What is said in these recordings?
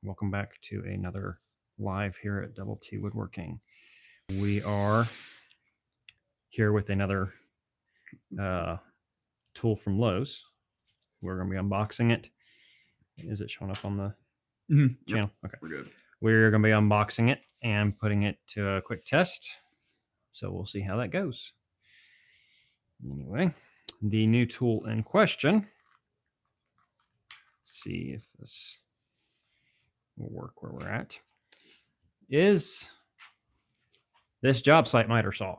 Welcome back to another live here at Double T Woodworking. We are here with another tool from Lowe's. We're going to be unboxing it. Is it showing up on the channel? Yep, okay, we're good. We're going to be unboxing it and putting it to a quick test. So we'll see how that goes. Anyway, the new tool in question. Let's see if this will work where we're at. Is this job site miter saw.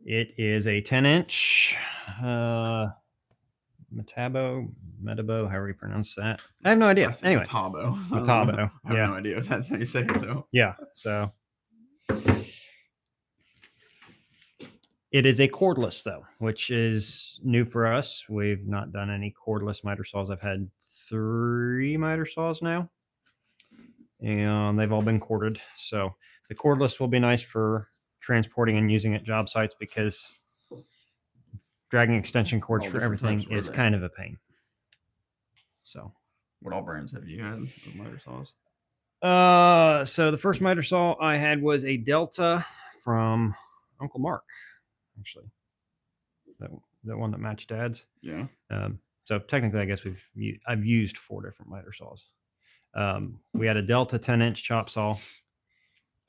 It is a 10-inch Metabo, however you pronounce that. I have no idea. Anyway, Metabo. I have no idea if that's how you say it, though. Yeah, so it is a cordless, though, which is new for us. We've not done any cordless miter saws. I've had 3 miter saws now, and they've all been corded. So the cordless will be nice for transporting and using at job sites because dragging extension cords for everything is kind of a pain. So, what all brands have you had of miter saws? So the first miter saw I had was a Delta from Uncle Mark, actually. That one that matched Dad's. Yeah. So technically, I guess I've used 4 different miter saws. We had a Delta 10-inch chop saw.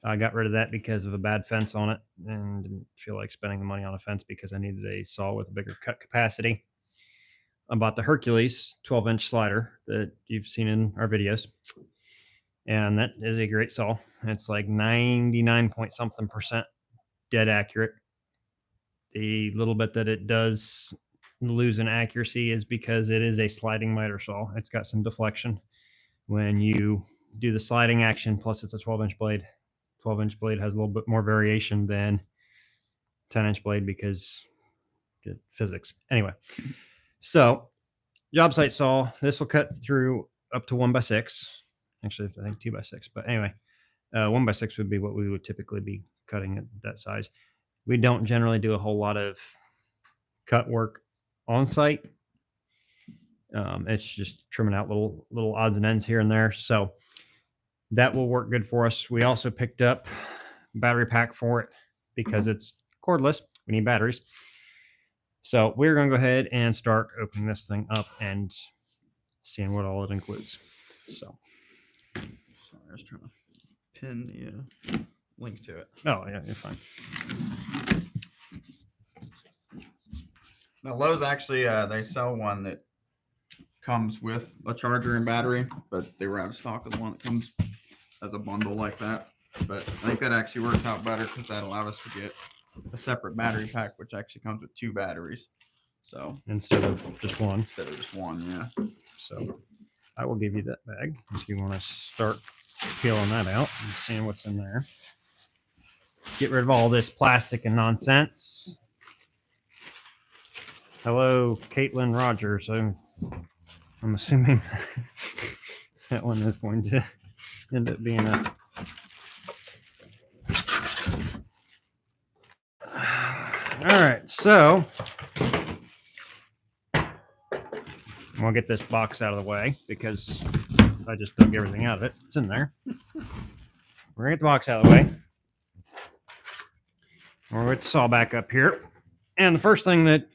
I got rid of that because of a bad fence on it and didn't feel like spending the money on a fence because I needed a saw with a bigger cut capacity. I bought the Hercules 12-inch slider that you've seen in our videos. And that is a great saw. It's like 99-point-something% dead accurate. The little bit that it does lose in accuracy is because it is a sliding miter saw. It's got some deflection when you do the sliding action, plus it's a 12-inch blade. 12-inch blade has a little bit more variation than 10-inch blade because physics. Anyway, so job site saw. This will cut through up to 1x6. Actually, I think 2x6. But anyway, 1x6 would be what we would typically be cutting at that size. We don't generally do a whole lot of cut work on site. It's just trimming out little odds and ends here and there. So that will work good for us. We also picked up a battery pack for it because it's cordless. We need batteries. So we're going to go ahead and start opening this thing up and seeing what all it includes. So, sorry, I was trying to pin the link to it. Oh, yeah, you're fine. Now, Lowe's actually, they sell one that comes with a charger and battery, but they were out of stock of the one that comes as a bundle like that. But I think that actually works out better because that allowed us to get a separate battery pack, which actually comes with 2 batteries. So instead of just one. Yeah. So I will give you that bag if you want to start peeling that out and seeing what's in there. Get rid of all this plastic and nonsense. Hello, Caitlin Rogers. I'm assuming that one is going to end up being a... All right, so we'll get this box out of the way because I just dug everything out of it. It's in there. We're going to get the box out of the way. We're going to saw back up here. And the first thing that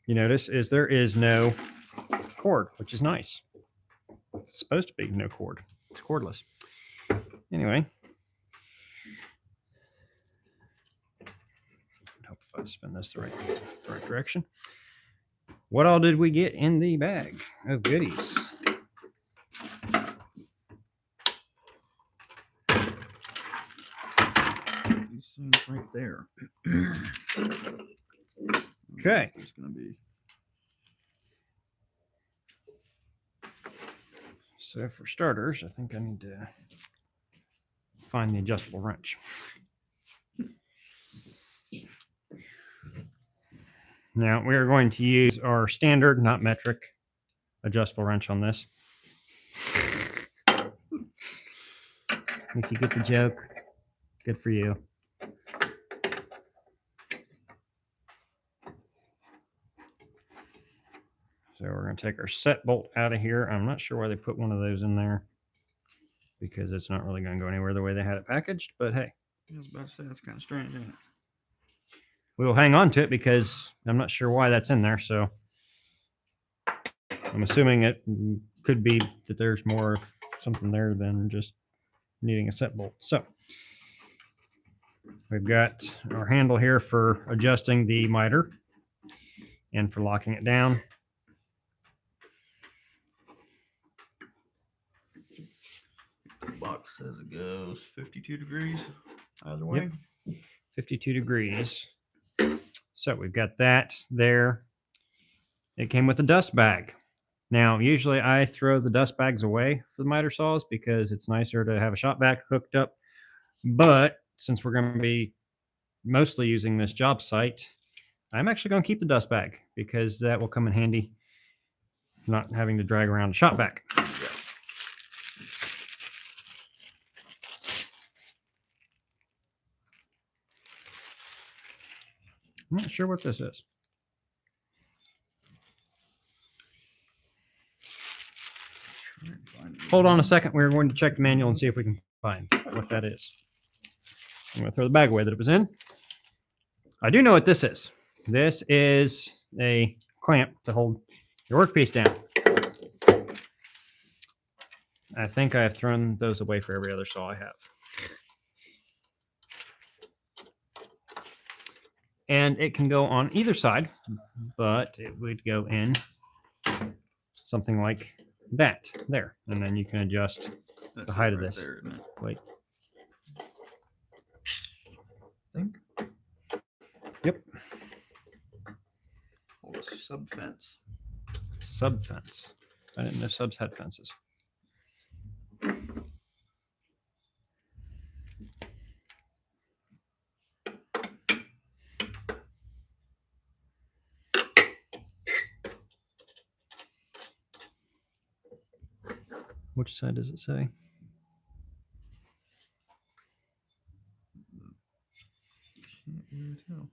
you notice is there is no cord, which is nice. It's supposed to be no cord. It's cordless. Anyway. I hope if I spin this the right direction. What all did we get in the bag of goodies? These things right there. Okay. It's going to be. So for starters, I think I need to find the adjustable wrench. Now we are going to use our standard, not metric, adjustable wrench on this. If you get the joke, good for you. So we're going to take our set bolt out of here. I'm not sure why they put one of those in there, because it's not really going to go anywhere the way they had it packaged, but hey. I was about to say, that's kind of strange, isn't it? We will hang on to it because I'm not sure why that's in there. So I'm assuming it could be that there's more of something there than just needing a set bolt. So we've got our handle here for adjusting the miter and for locking it down. The box says it goes 52 degrees either way. Yep. 52 degrees. So we've got that there. It came with a dust bag. Now, usually I throw the dust bags away for the miter saws because it's nicer to have a shop vac hooked up. But since we're going to be mostly using this job site, I'm actually going to keep the dust bag because that will come in handy, not having to drag around a shop vac. I'm not sure what this is. Hold on a second. We're going to check the manual and see if we can find what that is. I'm going to throw the bag away that it was in. I do know what this is. This is a clamp to hold your workpiece down. I think I have thrown those away for every other saw I have. And it can go on either side, but it would go in something like that there. And then you can adjust the height of this. There, isn't it? Wait. I think. Yep. Oh, a sub fence. Sub fence. I didn't know subs had fences. Which side does it say? Can't really tell.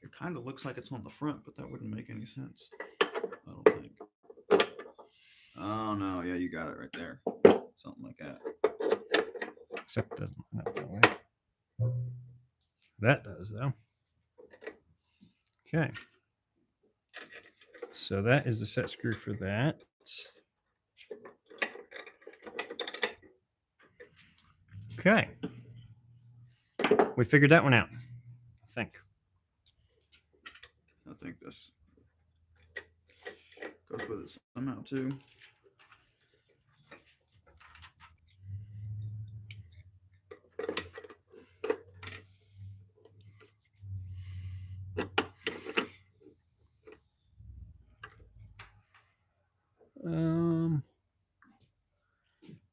It kind of looks like it's on the front, but that wouldn't make any sense. I don't think. Oh no, yeah, you got it right there. Something like that. Except it doesn't line up that way. That does, though. Okay. So that is the set screw for that. Okay. We figured that one out, I think. I think this goes with it somehow too.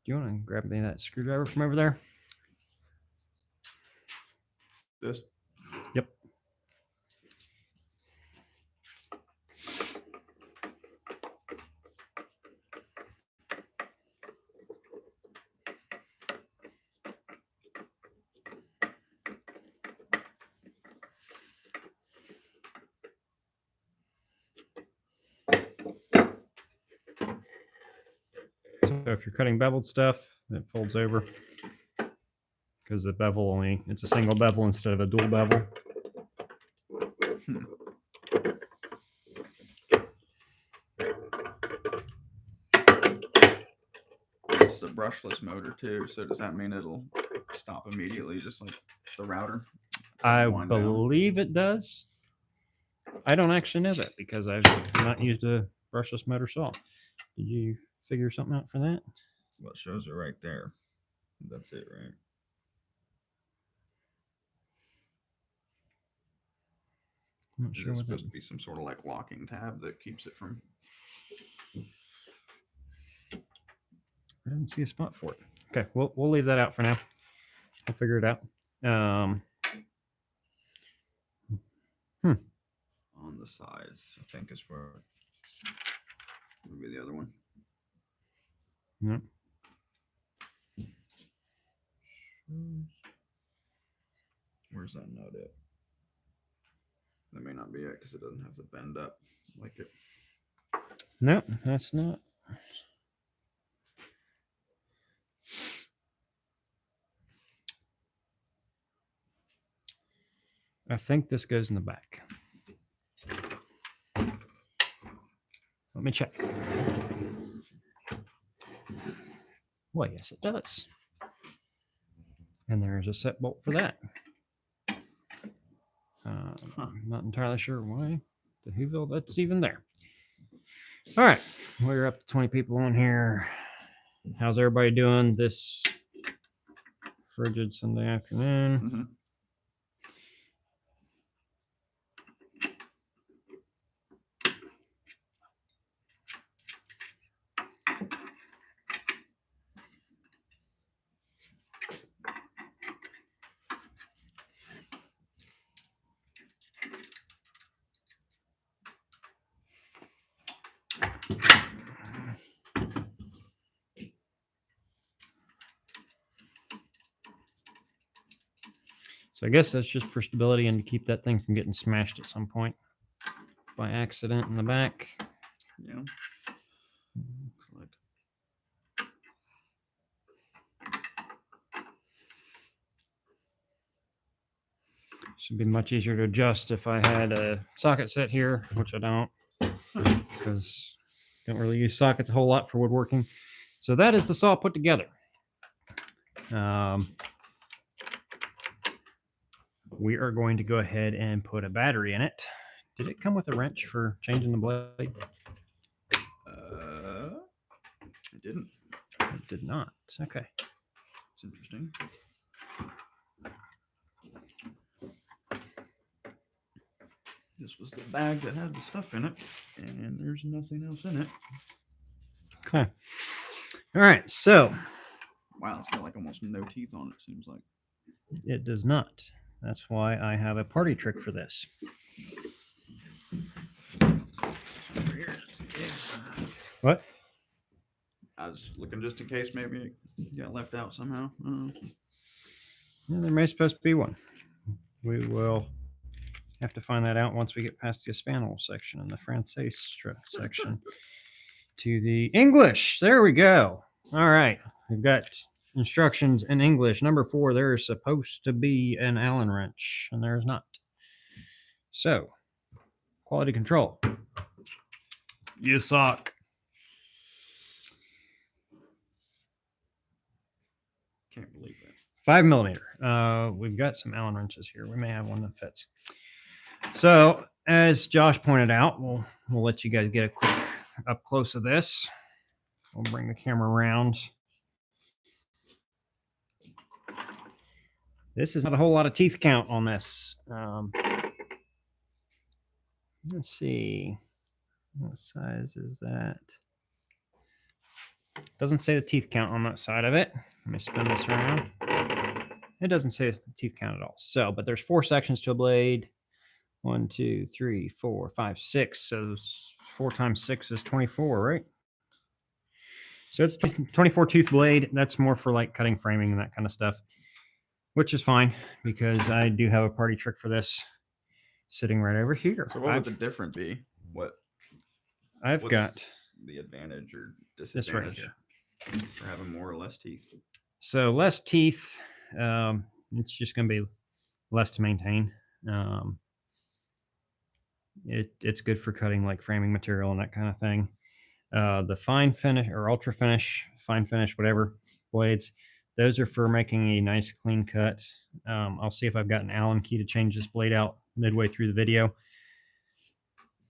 Do you want to grab me that screwdriver from over there? This? Yep. So if you're cutting beveled stuff, it folds over because the bevel only, it's a single bevel instead of a dual bevel. It's a brushless motor too, so does that mean it'll stop immediately, just like the router? I Wind down. believe it does. I don't actually know that because I've not used a brushless motor saw. Did you figure something out for that? Well, it shows it right there. That's it, right? I'm not sure There's what that supposed to be some sort of like locking tab that keeps it from. I didn't see a spot for it. Okay, we'll leave that out for now. I'll figure it out. On the sides, I think is where would be the other one. Yep. Where's that nut at? That may not be it because it doesn't have the bend up like it. No, that's not. I think this goes in the back. Let me check. Well, yes, it does. And there's a set bolt for that. I'm not entirely sure why the Whoville that's even there. All right, we're up to 20 people on here. How's everybody doing this frigid Sunday afternoon? Mm-hmm. So I guess that's just for stability and to keep that thing from getting smashed at some point by accident in the back. Yeah. Looks like. Should be much easier to adjust if I had a socket set here, which I don't, because I don't really use sockets a whole lot for woodworking. So that is the saw put together. We are going to go ahead and put a battery in it. Did it come with a wrench for changing the blade? It didn't. It did not. Okay. It's interesting. This was the bag that had the stuff in it, and there's nothing else in it. Okay. All right. So Wow, it's got like almost no teeth on it, seems like. it does not. That's why I have a party trick for this. What? I was looking just in case maybe it got left out somehow. Yeah, there may supposed to be one. We will have to find that out once we get past the Espanol section and the Francais section to the English. There we go. All right. We've got instructions in English. Number 4, there is supposed to be an Allen wrench, and there is not. So, quality control. You suck. Can't believe that. 5 millimeter. We've got some Allen wrenches here. We may have one that fits. So, as Josh pointed out, we'll let you guys get a quick up close of this. We'll bring the camera around. This is not a whole lot of teeth count on this. Let's see. What size is that? Doesn't say the teeth count on that side of it. Let me spin this around. It doesn't say the teeth count at all. So, but there's 4 sections to a blade. 1, 2, 3, 4, 5, 6. So 4 times 6 is 24, right? So it's 24 tooth blade. That's more for like cutting framing and that kind of stuff, which is fine because I do have a party trick for this sitting right over here. So what would the difference be? What's got the advantage or this disadvantage right here for having more or less teeth? So less teeth. It's just going to be less to maintain. It's good for cutting like framing material and that kind of thing. The fine finish or ultra finish, fine finish, whatever blades, those are for making a nice clean cut. I'll see if I've got an Allen key to change this blade out midway through the video.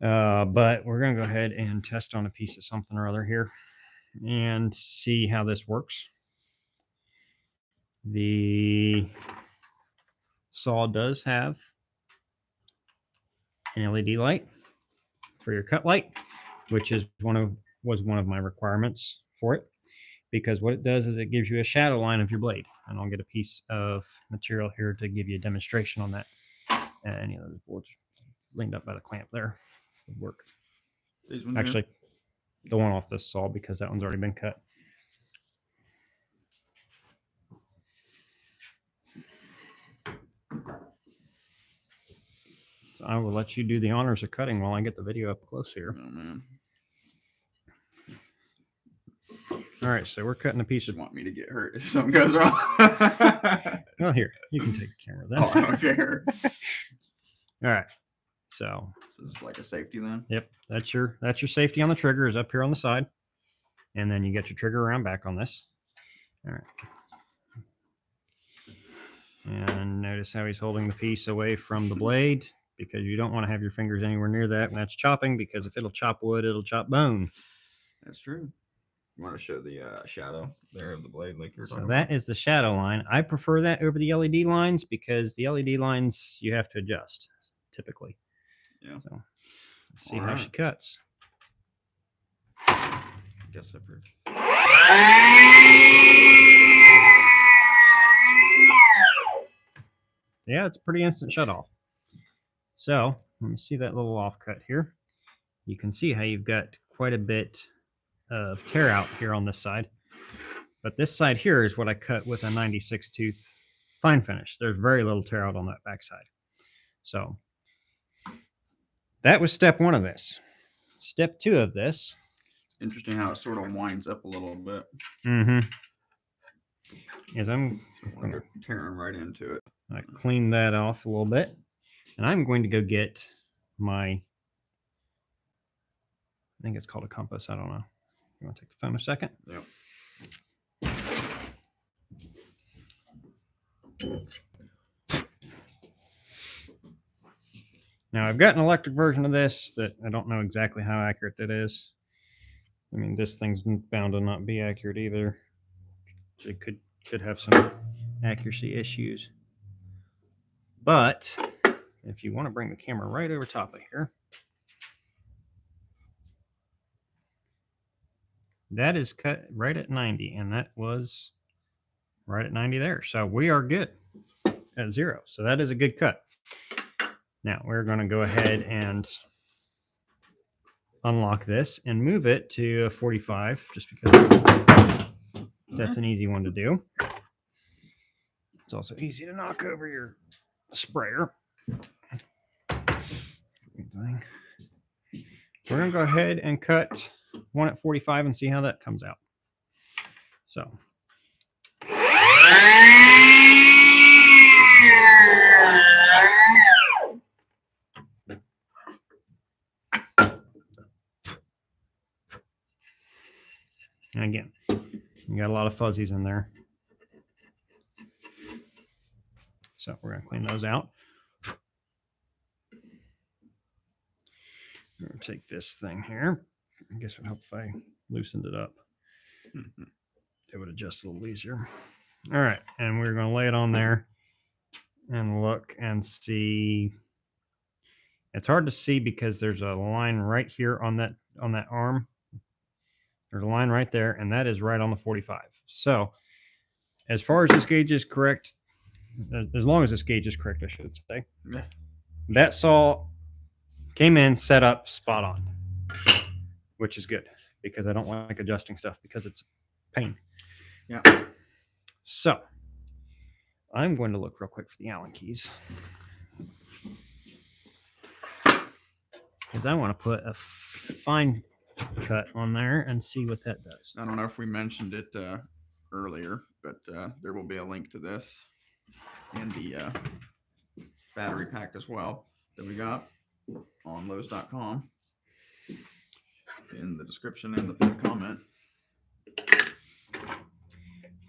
But we're going to go ahead and test on a piece of something or other here and see how this works. The saw does have an LED light for your cut light, which is was one of my requirements for it, because what it does is it gives you a shadow line of your blade. And I'll get a piece of material here to give you a demonstration on that. And you know, the board's leaned up by the clamp there. Would work. These ones Actually, the one off this saw, because that one's already been cut. So So I will let you do the honors of cutting while I get the video up close Oh, here. man. All right, so we're cutting a piece of. You want me to get hurt if something goes wrong? Well, here, you can take the camera then. Oh, I don't care. All right, so This is like a safety then. yep, that's your safety on the trigger is up here on the side, and then you get your trigger around back on this. All right, and notice how he's holding the piece away from the blade because you don't want to have your fingers anywhere near that when that's chopping, because if it'll chop wood, it'll chop bone. That's true. You want to show the shadow there of the blade like you're So talking that is the shadow line. I prefer that over the LED lines because the LED lines you have to adjust typically. Yeah. So let's see All how right. she cuts. I guess I proved. Yeah, it's a pretty instant shut off. So let me see that little offcut here. You can see how you've got quite a bit of tear out here on this side. But this side here is what I cut with a 96 tooth fine finish. There's very little tear out on that backside. So that was step 1 of this. Step 2 of this. It's interesting how it sort of winds up a little bit. Is I'm Like you're tearing right into it. I clean that off a little bit, and I'm going to go get my, I think it's called a compass. I don't know. You want to take the phone a second? Yep. Now I've got an electric version of this that I don't know exactly how accurate it is. I mean, this thing's bound to not be accurate either. It could have some accuracy issues. But if you want to bring the camera right over top of here, that is cut right at 90, and that was right at 90 there. So we are good at 0. So that is a good cut. Now we're going to go ahead and unlock this and move it to a 45, just because that's an easy one to do. It's also easy to knock over your sprayer. We're going to go ahead and cut one at 45 and see how that comes out. So. And again, you got a lot of fuzzies in there. So we're going to clean those out. I'm going to take this thing here. I guess it would help if I loosened it up. It would adjust a little easier. All right, and we're going to lay it on there and look and see. It's hard to see because there's a line right here on that arm. There's a line right there, and that is right on the 45. So as far as this gauge is correct, as long as this gauge is correct, I should say, that saw came in, set up, spot on, which is good because I don't like adjusting stuff because it's a pain. Yeah. So I'm going to look real quick for the Allen keys because I want to put a fine cut on there and see what that does. I don't know if we mentioned it earlier, but there will be a link to this and the battery pack as well that we got on Lowe's.com in the description and the pinned comment.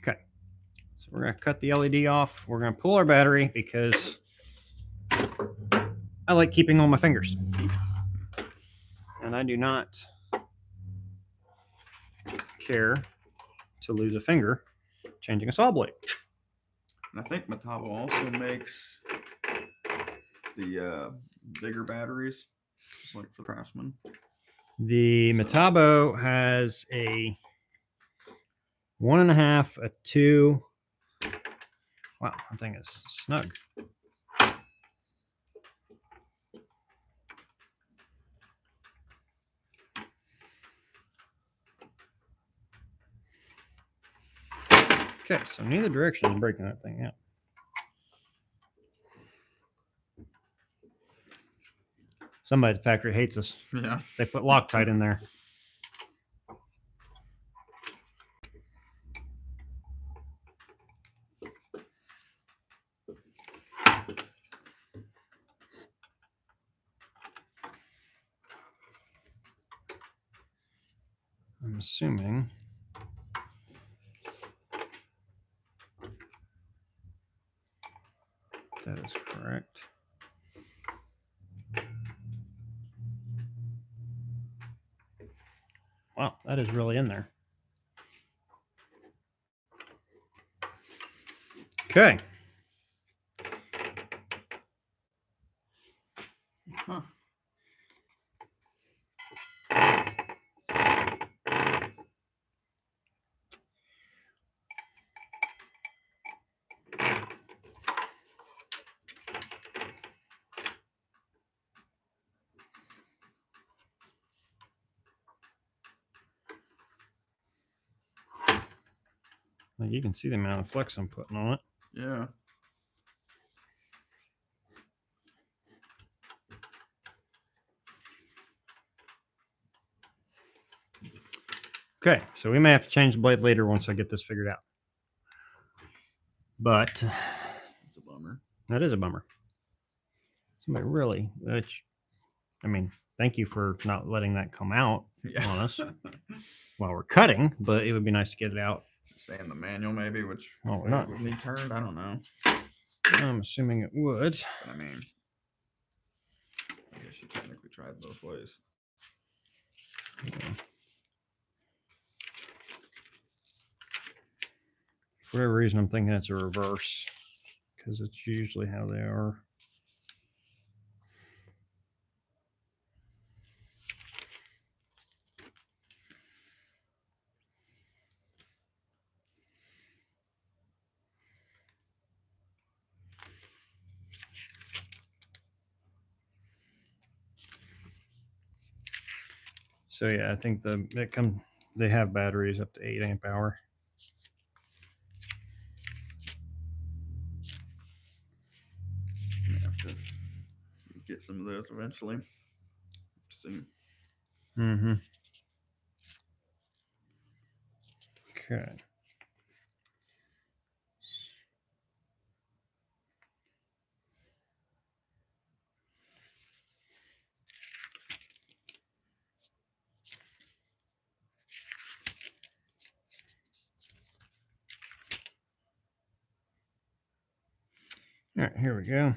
Okay, so we're going to cut the LED off. We're going to pull our battery because I like keeping all my fingers, and I do not care to lose a finger changing a saw blade. And I think Metabo also makes the bigger batteries, just like for Craftsman. The Metabo has a 1.5, a 2. Wow, that thing is snug. Okay, so neither direction is breaking that thing out. Somebody at the factory hates us. Yeah. They put Loctite in there. I'm assuming that is correct. Wow, that is really in there. Okay. Huh. Well, you can see the amount of flex I'm putting on it. Yeah. Okay, so we may have to change the blade later once I get this figured out. But It's a bummer. that is a bummer. Somebody really, which, I mean, thank you for not letting that come out on us while we're cutting, but it would be nice to get it out. Say in the manual maybe, which Oh, we're not. would need turned. I don't know. I'm assuming it would. But I mean, I guess you technically tried both ways. Yeah. For whatever reason, I'm thinking it's a reverse because it's usually how they are. So yeah, I think they have batteries up to 8 amp hour. I have to get some of those eventually. See. Mm-hmm. Okay. All right, here we go.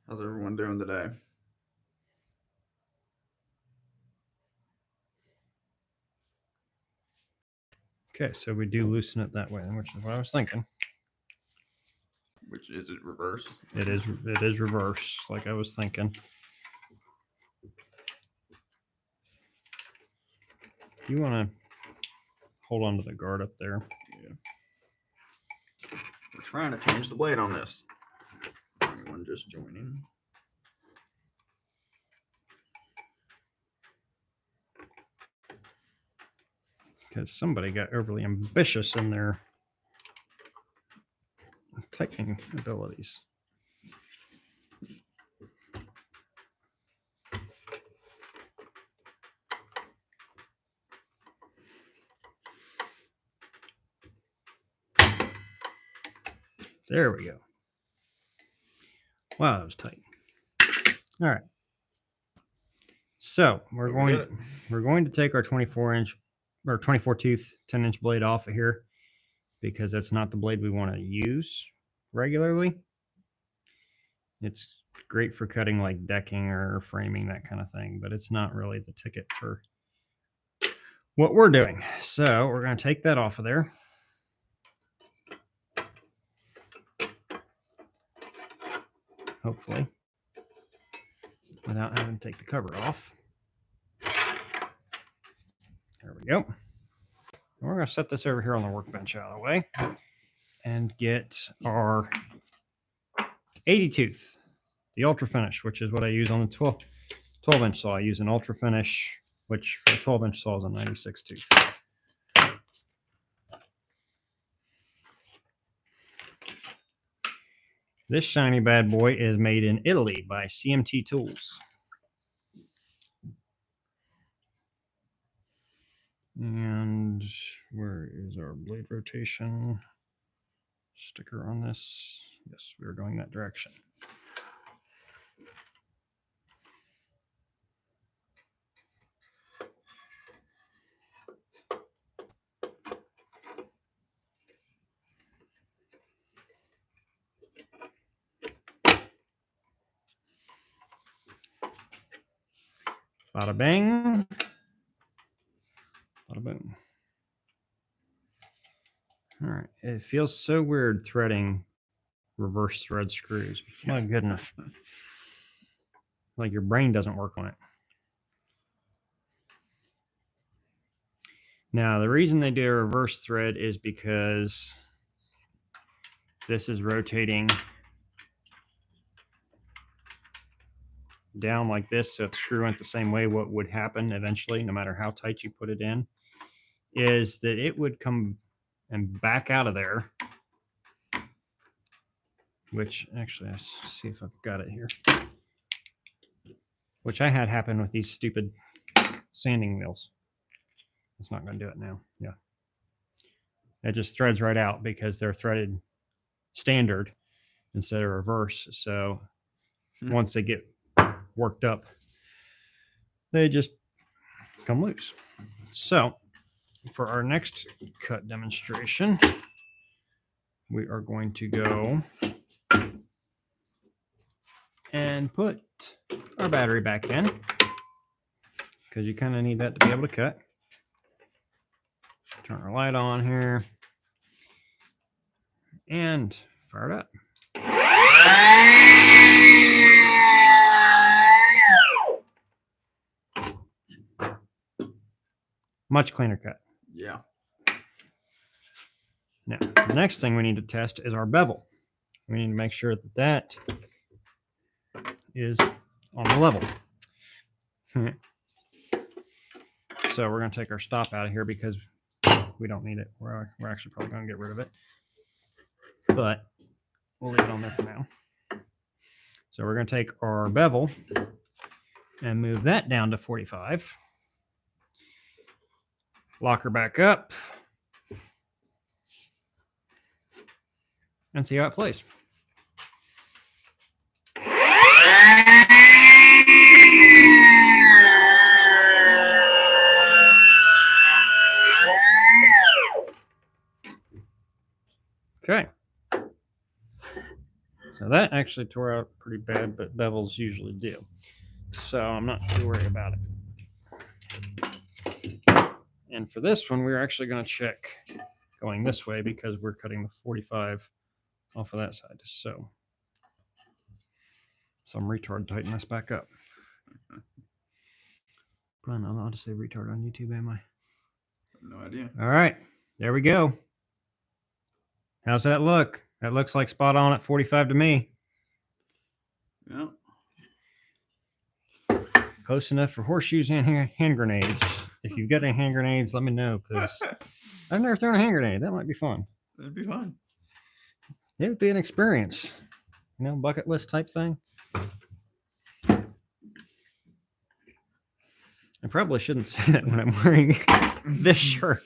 How's everyone doing today? Okay, so we do loosen it that way, which is what I was thinking. Which is it reverse? It is reverse, like I was thinking. You want to hold on to the guard up there. Yeah. We're trying to change the blade on this. Anyone just joining? Because somebody got overly ambitious in their tightening abilities. There we go. Wow, that was tight. All right. So we're going to take our 24-inch or 24 tooth 10-inch blade off of here because that's not the blade we want to use regularly. It's great for cutting like decking or framing, that kind of thing, but it's not really the ticket for what we're doing. So we're going to take that off of there. Hopefully, without having to take the cover off. There we go. And we're going to set this over here on the workbench out of the way and get our 80 tooth the ultra finish, which is what I use on the 12-inch saw. I use an ultra finish, which for a 12-inch saw is a 96 tooth. This shiny bad boy is made in Italy by CMT Tools. And where is our blade rotation sticker on this? Yes, we're going that direction. Bada bang. Bada boom. All right. It feels so weird threading reverse thread screws. My goodness. Like your brain doesn't work on it. Now, the reason they do a reverse thread is because this is rotating down like this. So if the screw went the same way, what would happen eventually, no matter how tight you put it in, is that it would come and back out of there. Which actually, let's see if I've got it here. Which I had happen with these stupid sanding wheels. It's not going to do it now. Yeah. It just threads right out because they're threaded standard instead of reverse. So once they get worked up, they just come loose. So for our next cut demonstration, we are going to go and put our battery back in because you kind of need that to be able to cut. Turn our light on here and fire it up. Much cleaner cut. Yeah. Now, the next thing we need to test is our bevel. We need to make sure that that is on the level. So we're going to take our stop out of here because we don't need it. We're actually probably going to get rid of it. But we'll leave it on there for now. So we're going to take our bevel and move that down to 45. Lock her back up. And see how it plays. Okay. So that actually tore out pretty bad, but bevels usually do. So I'm not too worried about it. And for this one, we're actually going to check going this way because we're cutting the 45 off of that side. So some retard tighten this back up. Probably not allowed to say retard on YouTube, am I? No idea. All right, there we go. How's that look? That looks like spot on at 45 to me. Yeah. Close enough for horseshoes and hand grenades. If you've got any hand grenades, let me know because I've never thrown a hand grenade. That might be fun. That'd be fun. It would be an experience. You know, bucket list type thing. I probably shouldn't say that when I'm wearing this shirt.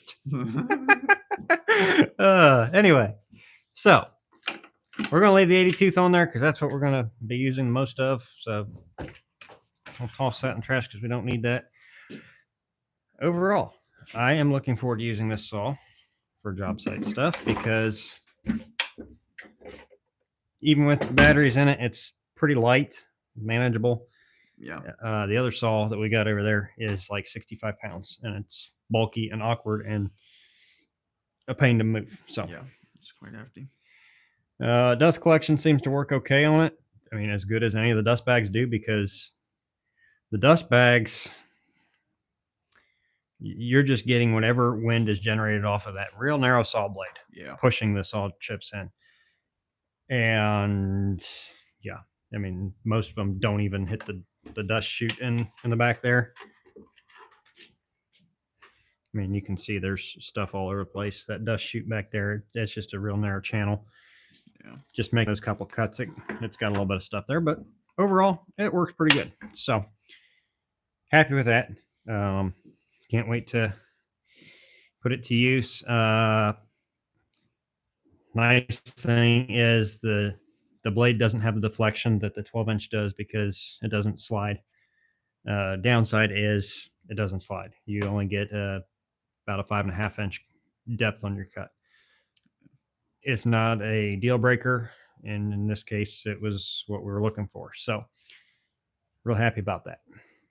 Anyway, so we're going to leave the 80 tooth on there because that's what we're going to be using the most of. So we'll toss that in the trash because we don't need that. Overall, I am looking forward to using this saw for job site stuff because even with the batteries in it, it's pretty light, manageable. Yeah. The other saw that we got over there is like 65 pounds and it's bulky and awkward and a pain to move. So yeah, it's quite hefty. Dust collection seems to work okay on it. I mean, as good as any of the dust bags do because the dust bags, you're just getting whatever wind is generated off of that real narrow saw blade. Yeah. Pushing the saw chips in. And yeah, I mean, most of them don't even hit the dust chute in the back there. I mean, you can see there's stuff all over the place. That dust chute back there, that's just a real narrow channel. Yeah. Just make those couple cuts. It's got a little bit of stuff there, but overall, it works pretty good. So happy with that. Can't wait to put it to use. Nice thing is the blade doesn't have the deflection that the 12-inch does because it doesn't slide. Downside is it doesn't slide. You only get about a 5.5-inch depth on your cut. It's not a deal breaker, and in this case, it was what we were looking for. So, real happy about that.